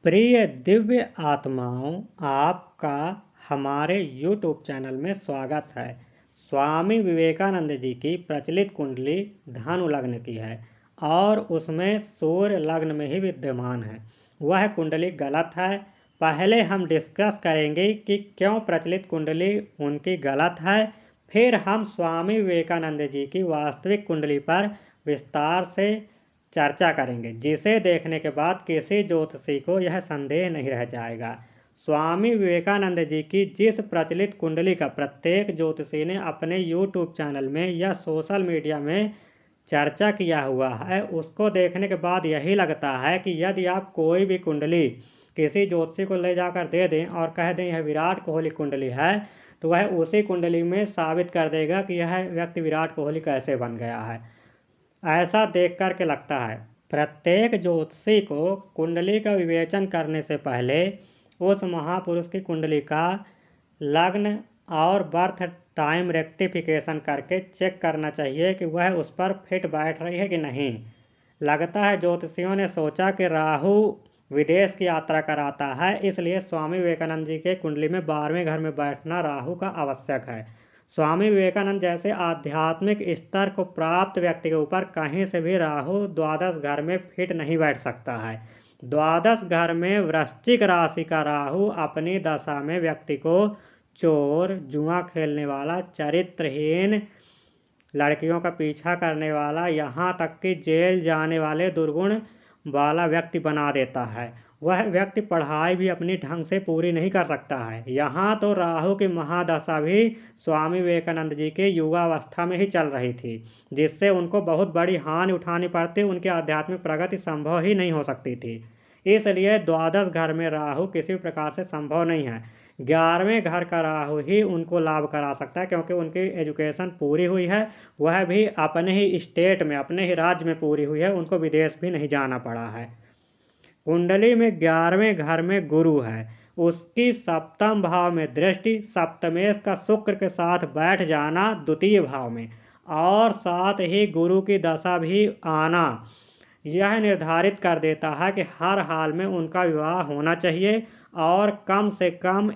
प्रिय दिव्य आत्माओं, आपका हमारे YouTube चैनल में स्वागत है। स्वामी विवेकानंद जी की प्रचलित कुंडली धनु लग्न की है और उसमें सूर्य लग्न में ही विद्यमान है। वह कुंडली गलत है। पहले हम डिस्कस करेंगे कि क्यों प्रचलित कुंडली उनकी गलत है, फिर हम स्वामी विवेकानंद जी की वास्तविक कुंडली पर विस्तार से चर्चा करेंगे, जिसे देखने के बाद किसी ज्योतिषी को यह संदेह नहीं रह जाएगा। स्वामी विवेकानंद जी की जिस प्रचलित कुंडली का प्रत्येक ज्योतिषी ने अपने YouTube चैनल में या सोशल मीडिया में चर्चा किया हुआ है, उसको देखने के बाद यही लगता है कि यदि आप कोई भी कुंडली किसी ज्योतिषी को ले जाकर दे दें और कह दें यह विराट कोहली कुंडली है, तो वह उसी कुंडली में साबित कर देगा कि यह व्यक्ति विराट कोहली कैसे बन गया है। ऐसा देख कर के लगता है। प्रत्येक ज्योतिषी को कुंडली का विवेचन करने से पहले उस महापुरुष की कुंडली का लग्न और बर्थ टाइम रेक्टिफिकेशन करके चेक करना चाहिए कि वह उस पर फिट बैठ रही है कि नहीं। लगता है ज्योतिषियों ने सोचा कि राहु विदेश की यात्रा कराता है, इसलिए स्वामी विवेकानंद जी के कुंडली में 12वें घर में बैठना राहु का आवश्यक है। स्वामी विवेकानंद जैसे आध्यात्मिक स्तर को प्राप्त व्यक्ति के ऊपर कहीं से भी राहु द्वादश घर में फिट नहीं बैठ सकता है। द्वादश घर में वृश्चिक राशि का राहु अपनी दशा में व्यक्ति को चोर, जुआ खेलने वाला, चरित्रहीन, लड़कियों का पीछा करने वाला, यहाँ तक कि जेल जाने वाले दुर्गुण वाला व्यक्ति बना देता है। वह व्यक्ति पढ़ाई भी अपनी ढंग से पूरी नहीं कर सकता है। यहाँ तो राहु की महादशा भी स्वामी विवेकानंद जी के युवावस्था में ही चल रही थी, जिससे उनको बहुत बड़ी हानि उठानी पड़ती, उनकी आध्यात्मिक प्रगति संभव ही नहीं हो सकती थी। इसलिए द्वादश घर में राहु किसी प्रकार से संभव नहीं है। 11वें घर का राहु ही उनको लाभ करा सकता है, क्योंकि उनकी एजुकेशन पूरी हुई है, वह भी अपने ही स्टेट में, अपने ही राज्य में पूरी हुई है, उनको विदेश भी नहीं जाना पड़ा है। कुंडली में 11वें घर में गुरु है, उसकी सप्तम भाव में दृष्टि, सप्तमेश का शुक्र के साथ बैठ जाना द्वितीय भाव में, और साथ ही गुरु की दशा भी आना, यह निर्धारित कर देता है कि हर हाल में उनका विवाह होना चाहिए और कम से कम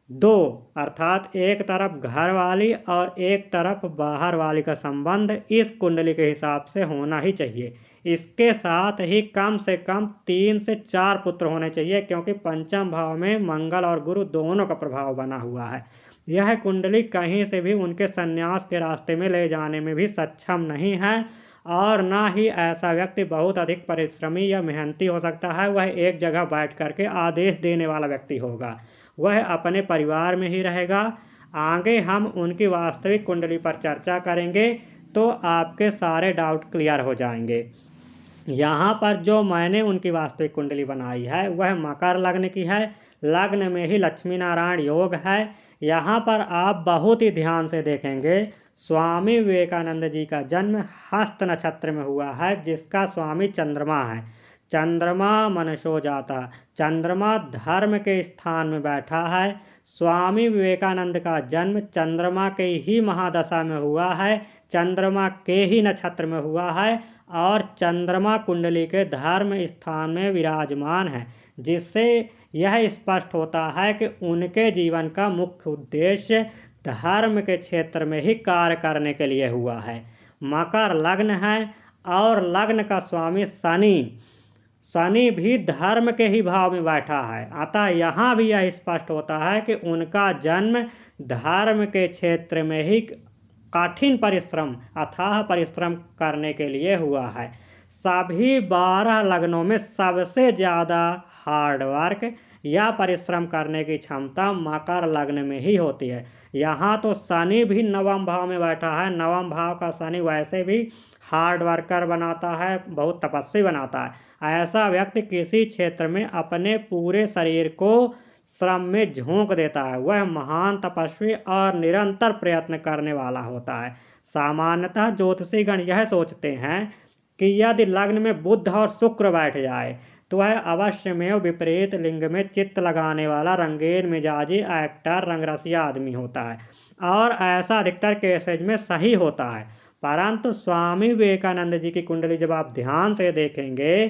2, अर्थात एक तरफ घर वाली और एक तरफ बाहर वाली का संबंध इस कुंडली के हिसाब से होना ही चाहिए। इसके साथ ही कम से कम 3 से 4 पुत्र होने चाहिए, क्योंकि पंचम भाव में मंगल और गुरु दोनों का प्रभाव बना हुआ है। यह कुंडली कहीं से भी उनके संन्यास के रास्ते में ले जाने में भी सक्षम नहीं है, और ना ही ऐसा व्यक्ति बहुत अधिक परिश्रमी या मेहनती हो सकता है। वह एक जगह बैठ करके आदेश देने वाला व्यक्ति होगा, वह अपने परिवार में ही रहेगा। आगे हम उनकी वास्तविक कुंडली पर चर्चा करेंगे तो आपके सारे डाउट क्लियर हो जाएंगे। यहाँ पर जो मैंने उनकी वास्तविक कुंडली बनाई है वह मकर लग्न की है। लग्न में ही लक्ष्मी नारायण योग है। यहाँ पर आप बहुत ही ध्यान से देखेंगे, स्वामी विवेकानंद जी का जन्म हस्त नक्षत्र में हुआ है, जिसका स्वामी चंद्रमा है। चंद्रमा मनसो जाता, चंद्रमा धर्म के स्थान में बैठा है। स्वामी विवेकानंद का जन्म चंद्रमा के ही महादशा में हुआ है, चंद्रमा के ही नक्षत्र में हुआ है, और चंद्रमा कुंडली के धर्म स्थान में विराजमान है, जिससे यह स्पष्ट होता है कि उनके जीवन का मुख्य उद्देश्य धर्म के क्षेत्र में ही कार्य करने के लिए हुआ है। मकर लग्न है और लग्न का स्वामी शनि भी धर्म के ही भाव में बैठा है। अतः यहाँ भी यह स्पष्ट होता है कि उनका जन्म धर्म के क्षेत्र में ही कठिन परिश्रम, अथाह परिश्रम करने के लिए हुआ है। सभी 12 लग्नों में सबसे ज़्यादा हार्डवर्क या परिश्रम करने की क्षमता मकर लग्न में ही होती है। यहाँ तो शनि भी 9वें भाव में बैठा है। 9वें भाव का शनि वैसे भी हार्ड वर्कर बनाता है, बहुत तपस्वी बनाता है। ऐसा व्यक्ति किसी क्षेत्र में अपने पूरे शरीर को श्रम में झोंक देता है। वह महान तपस्वी और निरंतर प्रयत्न करने वाला होता है। सामान्यतः ज्योतिषीगण यह सोचते हैं कि यदि लग्न में बुध और शुक्र बैठ जाए तो वह अवश्य में विपरीत लिंग में चित्त लगाने वाला रंगीन मिजाजी एक्टर, रंगरसिया आदमी होता है, और ऐसा अधिकतर केसेज में सही होता है। परंतु स्वामी विवेकानंद जी की कुंडली जब आप ध्यान से देखेंगे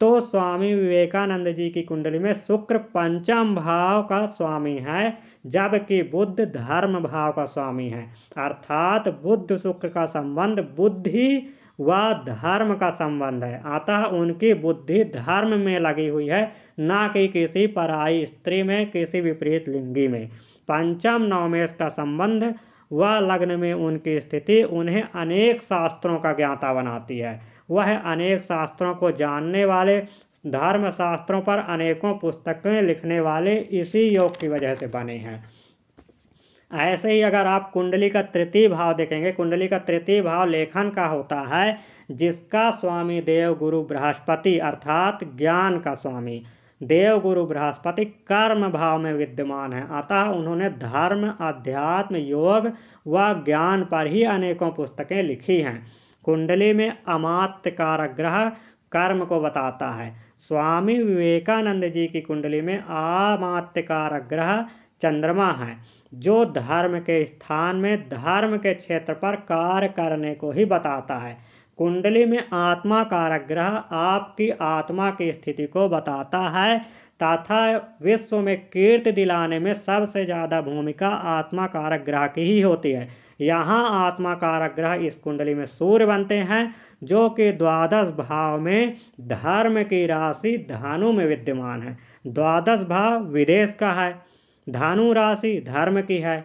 तो स्वामी विवेकानंद जी की कुंडली में शुक्र पंचम भाव का स्वामी है, जबकि बुध धर्म भाव का स्वामी है। अर्थात बुध शुक्र का संबंध बुद्धि व धर्म का संबंध है। अतः उनकी बुद्धि धर्म में लगी हुई है, ना कि किसी पराई स्त्री में, किसी विपरीत लिंगी में। पंचम नवमेश का संबंध व लग्न में उनकी स्थिति उन्हें अनेक शास्त्रों का ज्ञाता बनाती है। वह अनेक शास्त्रों को जानने वाले, धर्म शास्त्रों पर अनेकों पुस्तकें लिखने वाले इसी योग की वजह से बने हैं। ऐसे ही अगर आप कुंडली का तृतीय भाव देखेंगे, कुंडली का तृतीय भाव लेखन का होता है, जिसका स्वामी देव गुरु बृहस्पति अर्थात ज्ञान का स्वामी देव गुरु बृहस्पति कर्म भाव में विद्यमान है। अतः उन्होंने धर्म, अध्यात्म, योग व ज्ञान पर ही अनेकों पुस्तकें लिखी हैं। कुंडली में अमात्य कारक ग्रह कर्म को बताता है। स्वामी विवेकानंद जी की कुंडली में अमात्य कारक ग्रह चंद्रमा है, जो धर्म के स्थान में, धर्म के क्षेत्र पर कार्य करने को ही बताता है। कुंडली में आत्मा कारक ग्रह आपकी आत्मा की स्थिति को बताता है तथा विश्व में कीर्ति दिलाने में सबसे ज़्यादा भूमिका आत्मा कारक ग्रह की ही होती है। यहाँ आत्मा कारक ग्रह इस कुंडली में सूर्य बनते हैं, जो कि द्वादश भाव में धर्म की राशि धनु में विद्यमान है। द्वादश भाव विदेश का है, धनु राशि धर्म की है,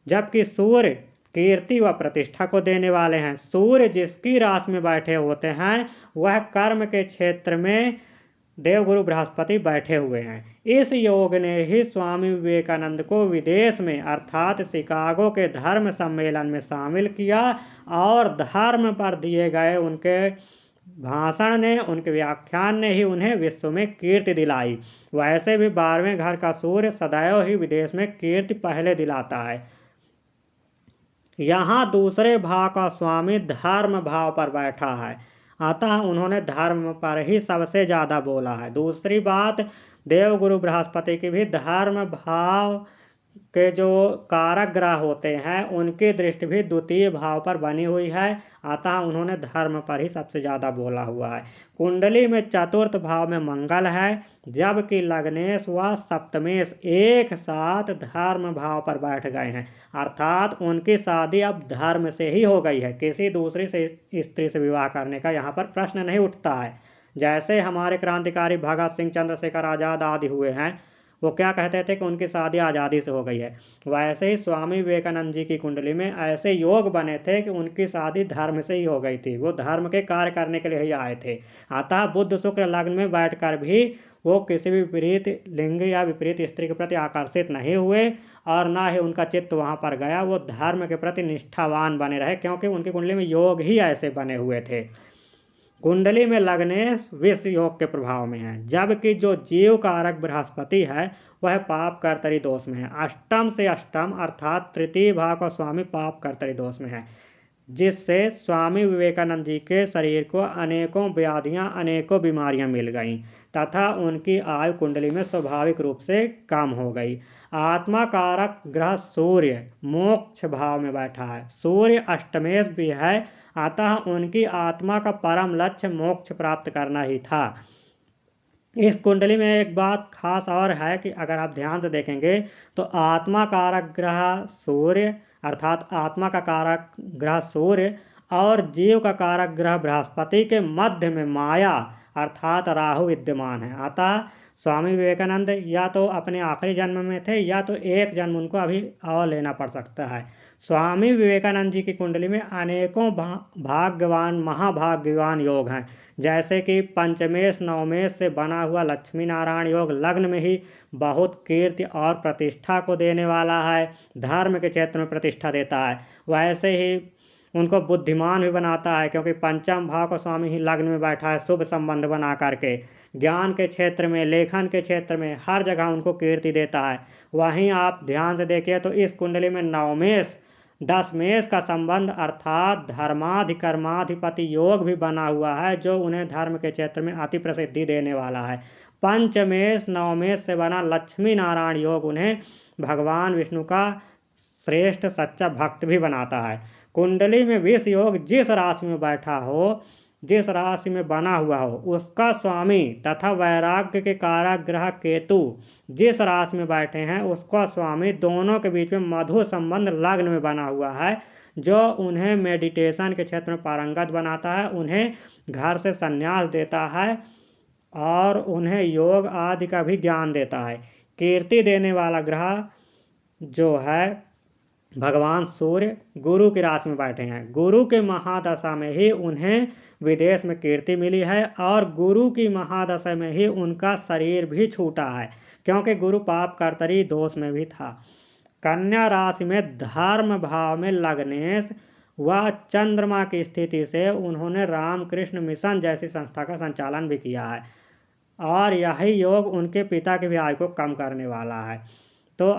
जबकि सूर्य कीर्ति व प्रतिष्ठा को देने वाले हैं। सूर्य जिसकी राशि में बैठे होते हैं, वह कर्म के क्षेत्र में देवगुरु बृहस्पति बैठे हुए हैं। इस योग ने ही स्वामी विवेकानंद को विदेश में अर्थात शिकागो के धर्म सम्मेलन में शामिल किया और धर्म पर दिए गए उनके भाषण ने, उनके व्याख्यान ने ही उन्हें विश्व में कीर्ति दिलाई। वैसे भी 12वें घर का सूर्य सदैव ही विदेश में कीर्ति पहले दिलाता है। यहाँ दूसरे भाव का स्वामी धर्म भाव पर बैठा है, अतः उन्होंने धर्म पर ही सबसे ज़्यादा बोला है। दूसरी बात, देवगुरु बृहस्पति की भी धर्म भाव के जो कारक ग्रह होते हैं, उनकी दृष्टि भी द्वितीय भाव पर बनी हुई है, अतः उन्होंने धर्म पर ही सबसे ज़्यादा बोला हुआ है। कुंडली में चतुर्थ भाव में मंगल है, जबकि लग्नेश व सप्तमेश एक साथ धर्म भाव पर बैठ गए हैं, अर्थात उनकी शादी अब धर्म से ही हो गई है। किसी दूसरी से स्त्री से विवाह करने का यहाँ पर प्रश्न नहीं उठता है। जैसे हमारे क्रांतिकारी भगत सिंह, चंद्रशेखर आज़ाद आदि हुए हैं, वो क्या कहते थे कि उनकी शादी आज़ादी से हो गई है, वैसे ही स्वामी विवेकानंद जी की कुंडली में ऐसे योग बने थे कि उनकी शादी धर्म से ही हो गई थी। वो धर्म के कार्य करने के लिए ही आए थे। अतः बुध शुक्र लग्न में बैठकर भी वो किसी भी विपरीत लिंग या विपरीत स्त्री के प्रति आकर्षित नहीं हुए और ना ही उनका चित्त वहाँ पर गया। वो धर्म के प्रति निष्ठावान बने रहे, क्योंकि उनकी कुंडली में योग ही ऐसे बने हुए थे। कुंडली में लग्नेश विष योग के प्रभाव में है, जबकि जो जीव कारक बृहस्पति है वह पाप कर्तरी दोष में है। अष्टम से अष्टम अर्थात तृतीय भाव का स्वामी पाप कर्तरी दोष में है, जिससे स्वामी विवेकानंद जी के शरीर को अनेकों व्याधियां, अनेकों बीमारियां मिल गईं तथा उनकी आयु कुंडली में स्वाभाविक रूप से कम हो गई। आत्मा कारक ग्रह सूर्य मोक्ष भाव में बैठा है, सूर्य अष्टमेश भी है, अतः उनकी आत्मा का परम लक्ष्य मोक्ष प्राप्त करना ही था। इस कुंडली में एक बात खास और है कि अगर आप ध्यान से देखेंगे तो आत्मा कारक ग्रह सूर्य अर्थात आत्मा का कारक ग्रह सूर्य और जीव का कारक ग्रह बृहस्पति के मध्य में माया अर्थात राहु विद्यमान है। अतः स्वामी विवेकानंद या तो अपने आखिरी जन्म में थे या तो एक जन्म उनको अभी और लेना पड़ सकता है। स्वामी विवेकानंद जी की कुंडली में अनेकों भाग्यवान, महाभाग्यवान योग हैं, जैसे कि पंचमेश नवमेश से बना हुआ लक्ष्मी नारायण योग लग्न में ही बहुत कीर्ति और प्रतिष्ठा को देने वाला है, धर्म के क्षेत्र में प्रतिष्ठा देता है। वैसे ही उनको बुद्धिमान भी बनाता है, क्योंकि पंचम भाव का स्वामी ही लग्न में बैठा है, शुभ संबंध बना करके ज्ञान के क्षेत्र में, लेखन के क्षेत्र में हर जगह उनको कीर्ति देता है। वहीं आप ध्यान से देखिए तो इस कुंडली में नवमेश दशमेश का संबंध अर्थात धर्माधिकर्माधिपति योग भी बना हुआ है, जो उन्हें धर्म के क्षेत्र में अति प्रसिद्धि देने वाला है। पंचमेश नवमेश से बना लक्ष्मी नारायण योग उन्हें भगवान विष्णु का श्रेष्ठ सच्चा भक्त भी बनाता है। कुंडली में विष योग जिस राशि में बैठा हो, जिस राशि में बना हुआ हो उसका स्वामी तथा वैराग्य के कारक ग्रह केतु जिस राशि में बैठे हैं उसका स्वामी दोनों के बीच में मधु संबंध लग्न में बना हुआ है, जो उन्हें मेडिटेशन के क्षेत्र में पारंगत बनाता है, उन्हें घर से संन्यास देता है और उन्हें योग आदि का भी ज्ञान देता है। कीर्ति देने वाला ग्रह जो है भगवान सूर्य गुरु की राशि में बैठे हैं। गुरु के महादशा में ही उन्हें विदेश में कीर्ति मिली है और गुरु की महादशा में ही उनका शरीर भी छूटा है, क्योंकि गुरु पाप कर्तरी दोष में भी था। कन्या राशि में धर्म भाव में लगने व चंद्रमा की स्थिति से उन्होंने रामकृष्ण मिशन जैसी संस्था का संचालन भी किया है और यही योग उनके पिता की भी आयु को कम करने वाला है। तो